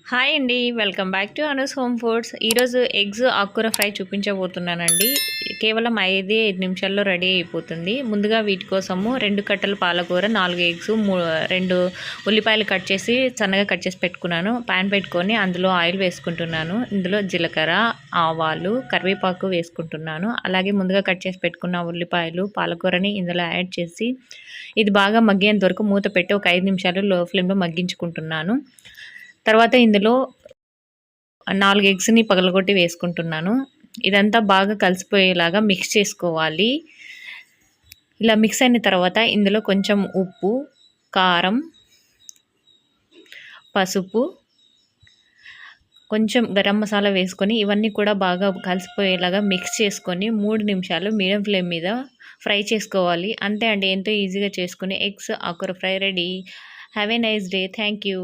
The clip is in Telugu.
హాయ్ అండి. Welcome back to Anu's home foods. ఈరోజు ఎగ్స్ ఆకుకూర ఫ్రై చూపించబోతున్నానండి. కేవలం 5 నిమిషాల్లో రెడీ అయిపోతుంది. ముందుగా వీటి కోసము 2 కట్టలు పాలకూర, 4 ఎగ్స్, 2 ఉల్లిపాయలు కట్ చేసి సన్నగా కట్ చేసి పెట్టుకున్నాను. ప్యాన్ పెట్టుకొని అందులో ఆయిల్ వేసుకుంటున్నాను. ఇందులో జీలకర్ర, ఆవాలు, కరివేపాకు వేసుకుంటున్నాను. అలాగే ముందుగా కట్ చేసి పెట్టుకున్న ఉల్లిపాయలు, పాలకూరని ఇందులో యాడ్ చేసి ఇది బాగా మగ్గేంత వరకు మూత పెట్టి ఒక 5 నిమిషాలు లో ఫ్లేమ్లో మగ్గించుకుంటున్నాను. తర్వాత ఇందులో 4 ఎగ్స్‌ని పగలగొట్టి వేసుకుంటున్నాను. ఇదంతా బాగా కలిసిపోయేలాగా మిక్స్ చేసుకోవాలి. ఇలా మిక్స్ అయిన తర్వాత ఇందులో కొంచెం ఉప్పు, కారం, పసుపు, కొంచెం గరం మసాలా వేసుకొని ఇవన్నీ కూడా బాగా కలిసిపోయేలాగా మిక్స్ చేసుకొని 3 నిమిషాలు మీడియం ఫ్లేమ్ మీద ఫ్రై చేసుకోవాలి. అంతే అండి. ఎంతో ఈజీగా చేసుకునే ఎగ్స్ ఆకుకూర fry ready. Have a nice day. Thank you.